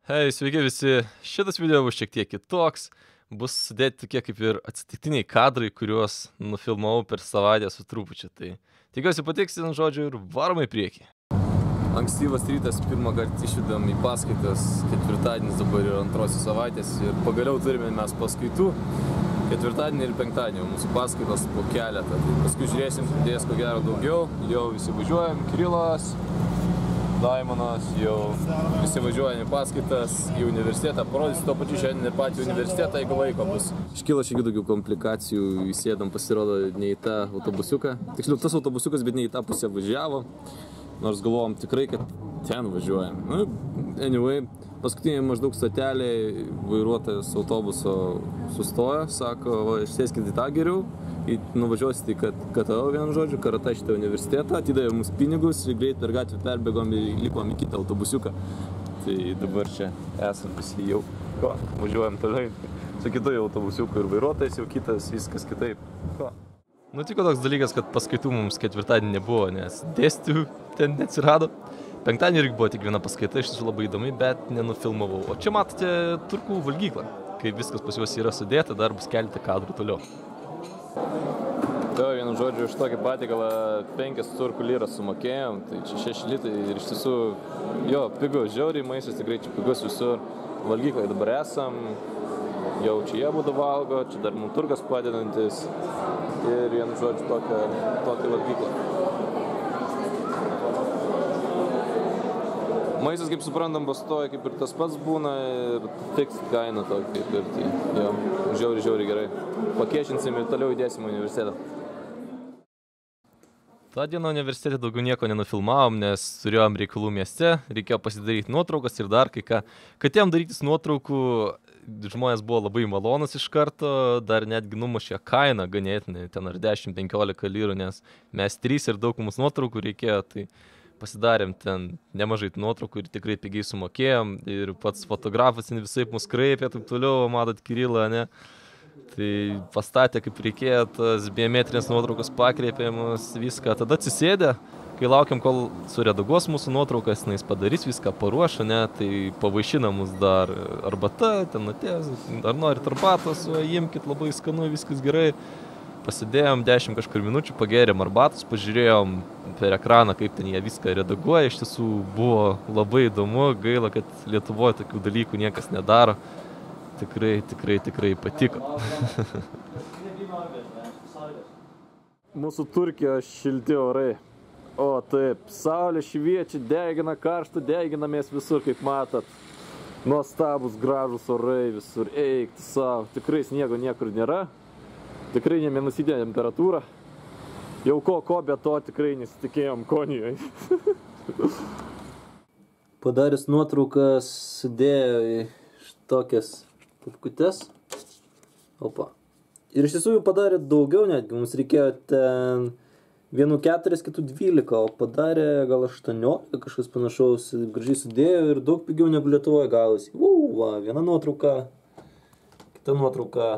Hei, sveiki visi. Šitas video bus šiek tiek kitoks. Bus sudėti tokie kaip ir atsitiktiniai kadrai, kuriuos nufilmavau per savaitę su trupučiu. Tai tikiuosi patiks, žodžiu, ir varom į priekį. Ankstyvas rytas, pirmą kartą išvedam į paskaitas. Ketvirtadienis dabar yra antrosios savaitės ir pagaliau turime mes paskaitų. Ketvirtadienį ir penktadienį mūsų paskaitos po keletą. Tai paskui žiūrėsim, dės ko gero daugiau. Jau visi važiuojam. Kirilas, Daimonas, jau visi važiuojame į paskaitas, į universitetą. Parodysiu to pačiu šiandien ir patį universitetą, jeigu laiko bus. Iškyla šiek tiek daugiau komplikacijų, įsėdam, pasirodo, ne į tą autobusiuką. Tiksliau, tas autobusiukas, bet ne į tą pusę važiavo. Nors galvojom tikrai, kad ten važiuojam. Anyway, paskutinė maždaug stotelė, vairuotojas autobuso sustojo, sako, va, išsėskit į tą geriau. Nuvažiuosite į KTO, vienam žodžiu, Karatė šitą universitetą, atidavė mums pinigus ir greit per gatvę perbėgom ir lipom į kitą autobusiuką. Tai dabar čia esam visi jau, važiuojam toliau su kitu autobusiuku ir vairuotojas jau kitas, viskas kitaip. Nutiko toks dalykas, kad paskaitų mums ketvirtadienį nebuvo, nes dėstytojų ten neatsirado. Penktadienį irgi buvo tik viena paskaita, iš tiesų labai įdomi, bet nenufilmavau. O čia matote turkų valgyklą, kaip viskas pas juos yra sudėta, dar bus keletą kadrų toliau. Tai vienu žodžiu, už tokį patiekalą 5 turkų liras sumokėjom, tai čia 6 litai ir iš tiesų, jo, pigus, žiauriai maistas, tikrai čia pigus visur. Valgyklai dabar esam, jau čia jie būtų valgo, čia dar mums turkas padedantis ir vienu žodžiu tokia valgyklą. Maistas, kaip suprantam, pastoja, kaip ir tas pats būna ir fiks kaina tokia, kaip ir tai, jo, žiauriai gerai. Pakiešinsim ir toliau įdėsim į universitetą. Ta diena universitete daugiau nieko nenufilmavom, nes turėjom reikalų mieste, reikėjo pasidaryti nuotraukas ir dar kai ką. Kad jam darytis nuotraukų, žmonės buvo labai malonus iš karto, dar netgi numušė kainą ganėtinai, ten ar 10-15 lyrų, nes mes 3 ir daug mums nuotraukų reikėjo, tai pasidarėm ten nemažai nuotraukų ir tikrai pigiai sumokėjom ir pats fotografas visaip mus kreipė, taip toliau, matot Kirilą, ne? Tai pastatė kaip reikėjo, tas biometrinės nuotraukos pakreipė mus viską. Tada atsisėdė, kai laukiam, kol suredaguos mūsų nuotraukas, jis padarys viską, paruošą, ne? Tai pavaišina mus dar arbata, ten atėjęs, ar norit arbatos, imkit, labai skanu, viskas gerai. Pasidėjom 10 kažkur minučių, pagėrėm arbatos, pažiūrėjom per ekraną, kaip ten jie viską redaguoja. Iš tiesų buvo labai įdomu, gaila, kad Lietuvoje tokių dalykų niekas nedaro. Tikrai patiko. Mūsų Turkijos šilti orai. O taip, saulė šviečia, degina karštą, deginamės visur, kaip matot. Nuostabus, gražus orai visur, eik savo. Tikrai sniego niekur nėra. Tikrai ne minusinė temperatūra. Jau ko, bet to tikrai nesitikėjom Konijoje. Padaręs nuotraukas, sudėjo į tokias pupkutes. Opa. Ir iš tiesų jau padarė daugiau netgi. Mums reikėjo ten vienų 4, kitų 12, o padarė gal 18, kažkas panašaus. Gražiai sudėjo ir daug pigiau negu Lietuvoje gavosi. Viena nuotrauka, kita nuotrauka.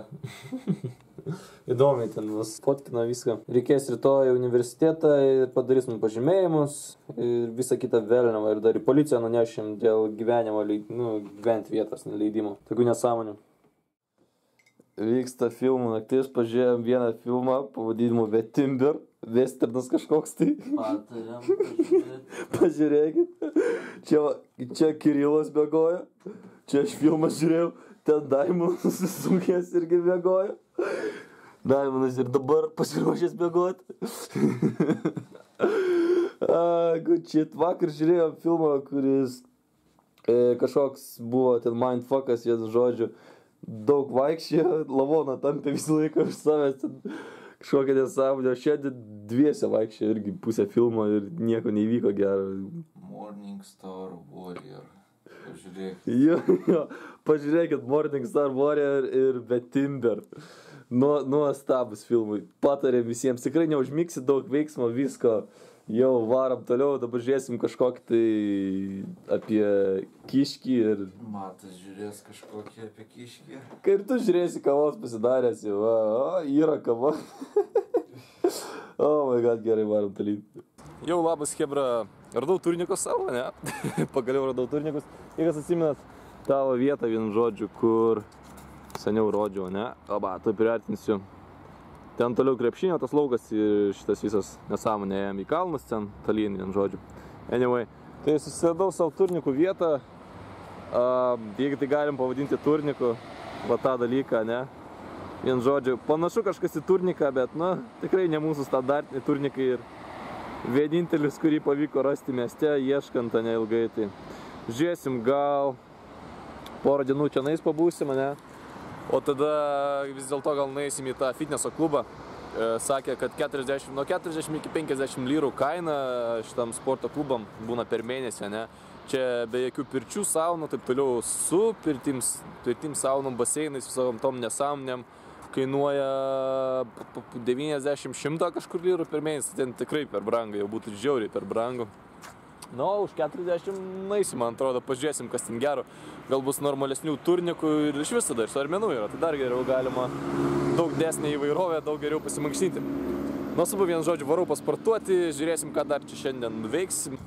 Įdomiai ten mus fotkina viską. Reikės rytoj į universitetą ir padarys mums pažymėjimus ir visą kitą velniavą. Ir dar į policiją nunešim dėl gyvenimo, gyventi vietos leidimo. Tokių nesąmonių. Vyksta filmų naktis, pažiūrėjom vieną filmą pavadinimu Vetimber. Westernas kažkoks tai. Patariam, pažiūrėkit. Čia Kirilas bėgojo. Čia aš filmą žiūrėjau. Ten Daimonas susisukęs irgi bėgojo. Daimonas ir dabar pasiruošęs bėgoti. Good shit. Vakar žiūrėjom filmą, kuris kažkoks buvo ten mindfuckas, vienu žodžiu. Daug vaikščiojo, lavoną tampė visą laiką už savęs. Kažkokia nesąmonė. Šiandien dviese vaikščiojo irgi pusę filmo ir nieko neįvyko gero. Morningstar Warrior. Pažiūrėkit. Jo. Pažiūrėkit Morningstar Warrior ir Vetimber. Nuostabus filmai. Patarėm visiems. Tikrai neužmigsi daug veiksmo, visko. Jau varam toliau. Dabar žiūrėsim kažkokį tai apie kiškį ir... Matas žiūrės kažkokį apie kiškį. Kai ir tu žiūrėsi kavos pasidaręs jau. Yra kava. Oh my god, gerai, varam tolyn. Jau labas, chebra. Radau turnikus savo, ne? Pagaliau radau turnikus. Jeigu atsimenat, tavo vietą, vien žodžiu, kur seniau rodžiau, ne? Oba, tai priartinsiu. Ten toliau krepšinio tas laukas ir šitas visas nesąmonė ėjom į kalnus ten, tolyn, vien žodžiu. Anyway, tai susiradau savo turnikų vietą, jeigu tai galim pavadinti turniku, va tą dalyką, ne? Vien žodžiu, panašu kažkas į turniką, bet, na, tikrai ne mūsų standartiniai turnikai ir vienintelis, kurį pavyko rasti mieste, ieškant neilgai, tai žiūrėsim, gal porą dienų čia nais pabūsim, ne? O tada vis dėlto gal nueisim į tą fitneso klubą. Sakė, kad nuo 40 iki 50 lyrų kaina šitam sporto klubam būna per mėnesį, ne? Čia be jokių pirčių, saunų, taip toliau su pirtim saunom, baseinais, visom tom nesąmonėm kainuoja 90-100 kažkur lyrų per mėnesį. Ten tikrai per brangą, jau būtų žiauriai per brangų. Nu, už 40 naisim, man atrodo, pažiūrėsim, kas ten gero. Gal bus normalesnių turnikų ir iš viso dar svarmenų yra. Tai dar geriau galima daug didesnė įvairovė, daug geriau pasimankštinti. Nuostabu, vien žodžiu, varau pasportuoti, žiūrėsim, ką dar čia šiandien nuveiksim.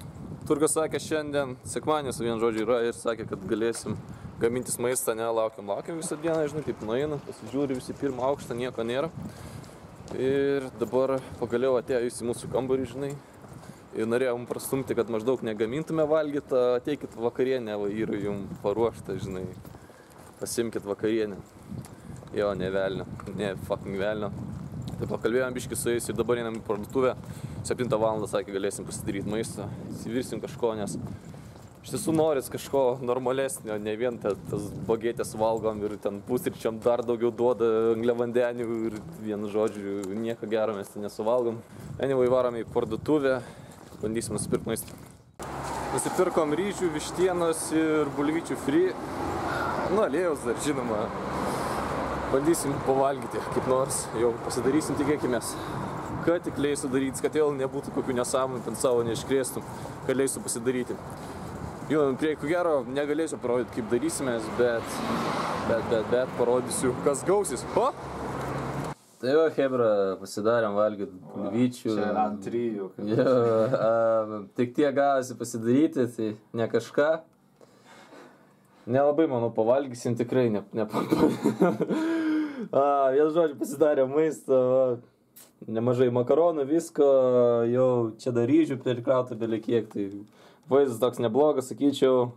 Turgas sakė, šiandien sekmadienis vien žodžiu yra ir sakė, kad galėsim gamintis maistą, ne, laukiam visą dieną, žinai, taip nueina, pasižiūri visi pirmą aukštą, nieko nėra. Ir dabar pagaliau atėjo į mūsų kambarį, žinai. Ir norėjom prastumti, kad maždaug negamintume valgyti, ateikit vakarienę, va, yra jums paruošta, žinai, pasimkit vakarienę. Jo, ne velnio, ne fucking velnio. Tai pakalbėjom biškį su jais ir dabar einam į parduotuvę. 7 valandą sakė, galėsim pasidaryti maistą, įsivirsim kažko, nes iš tiesų noris kažko normalesnio, ne vien tas bagetės valgom ir ten pusryčiam dar daugiau duoda angliavandenių ir vienu žodžiu, nieko gero mes ten nesuvalgom. Anyway, varom į parduotuvę. Bandysim nusipirkti maistą. Nusipirkom ryžių, vištienos ir bulvyčių free. Nu, aliejaus dar, žinoma. Bandysim pavalgyti kaip nors. Jau pasidarysim, tikėkimės. Kad tik leisiu daryti, kad vėl nebūtų kokių nesąmonų, ten savo neiškrėstų, kad leisiu pasidaryti. Jo, prie ko gero negalėsiu parodyti, kaip darysimės, bet parodysiu, kas gausis. O? Tai jo, hebra, pasidarėm valgyti bulvyčių. Čia ant 3. Jo, tik tiek gavosi pasidaryti, tai ne kažką. Nelabai, manau, pavalgysim, tikrai Vien žodžiu, pasidarėm maistą, nemažai makaronų, visko, jau čia dar ryžių prikrauta belekiek, tai vaizdas toks neblogas, sakyčiau.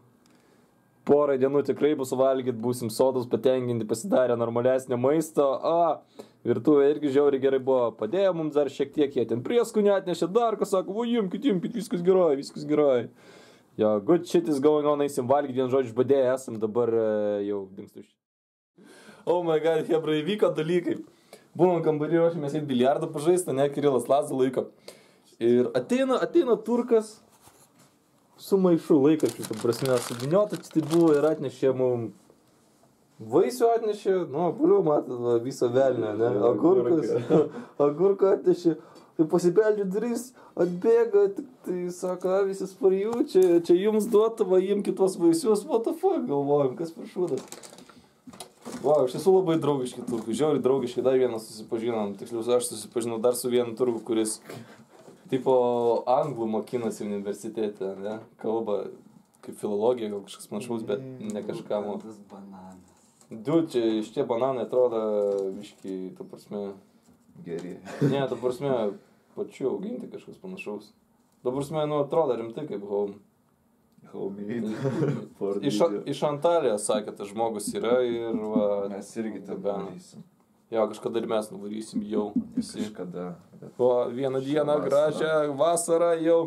Porą dienų tikrai bus valgyti, būsim sotus patenkinti, pasidarę normalesnio maisto. Virtuvė irgi žiauriai gerai buvo, padėjo mums dar šiek tiek, jie ten prieskonių atnešė dar, kas sako, imkit, viskas gerai. Jo, good shit is going on, eisim valgyti, vien žodžiu, išbadėję esam, dabar jau dingstu iš. Oh my god, hebra, įvyko dalykai. Būnam kambarį, ruošėmės į biliardą pažaistą, ne, Kirilas Lazą laiko. Ir ateina turkas su maišu laikraščių, ta prasme, sudiniota, tai buvo ir atnešė mum vaisių atnešė, nu, paliu, matot, visą velnę, ne, agurką atnešė, tai pasibeldžiu duris, atbėga, tai sako, visi sparijų, čia jums duota, va, imkit tuos vaisius, what the fuck, galvojam, kas per šūdą. Wow, iš tiesų labai draugiški turkai, žiauriai draugiški, dar vieną susipažinom, tiksliau, aš susipažinau dar su vienu turku, kuris tipo anglų mokinasi universitete, ne? Kalba kaip filologija, gal kažkas panašaus, bet ne kažką. Tas bananas. Čia šitie bananai atrodo biški, ta prasme... Geri. Ne, ta prasme, pačiu auginti kažkas panašaus. Ta prasme, nu, atrodo rimtai kaip home. Iš Antalijos, sakė, tas žmogus yra ir va... Mes irgi tą varysim. Jo, kažkada ir mes nuvarysim jau. Kažkada. O vieną dieną, gražią vasarą jau.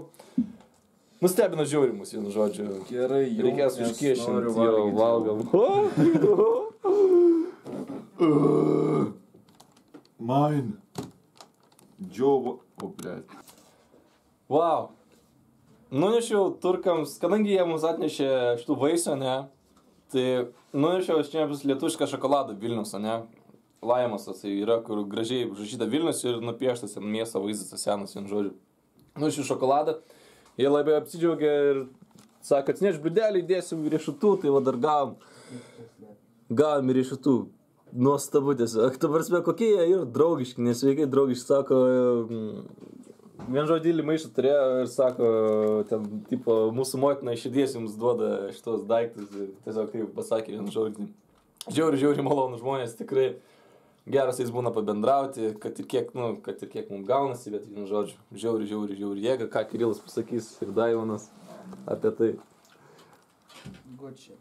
Nustebino žiauriai mus, vienu žodžiu. Gerai, jau. Reikės užkiešinti, jau valgam. Mine. Džiovo. O, blėt. Wow. Nunešiau turkams, kadangi jie mums atnešė šitų vaisių, ne, tai nunešiau čia bus lietuvišką šokoladą Vilnius, ne, Laimosas, tai yra, kur gražiai užrašyta Vilnius ir nupieštas ant miesto vaizdas, tas senas, vien žodžiu. Nunešiau šokoladą, jie labai apsidžiaugė ir sako, atsineš bliudelį, įdėsim riešutų, tai va dar gavom riešutų. Nuostabu tiesiog. Ta prasme, kokie jie yra draugiški, nesveikai draugiški, sako, Vien žodėlį maišą turėjo ir sako, ten, tipo, mūsų motina iš širdies jums duoda šitos daiktus ir tiesiog taip pasakė vien žodį. Žiauri malonų žmonės, tikrai geras jais būna pabendrauti, kad ir kiek mums gaunasi, bet vien žodžiu, žiauri jėga, ką Kirilas pasakys ir Daivonas apie tai. Gucci.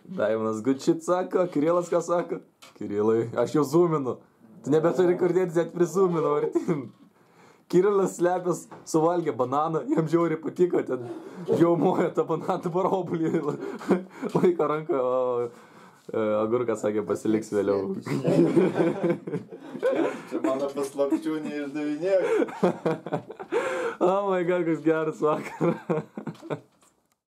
Daivonas Gucci sako, Kirilas ką sako? Kirilai, aš jau zoominu. Tu nebeturi kur dėtis, net prizoominau, Artin. Kirilas slepęs suvalgė bananą, jam žiauriai patiko, ten jaumojo tą bananą baroblį, laiko ranką, o agurkas sakė, pasiliks vėliau. Čia mano paslapčių neišdavinėjau. Oh my god, koks geras vakaras.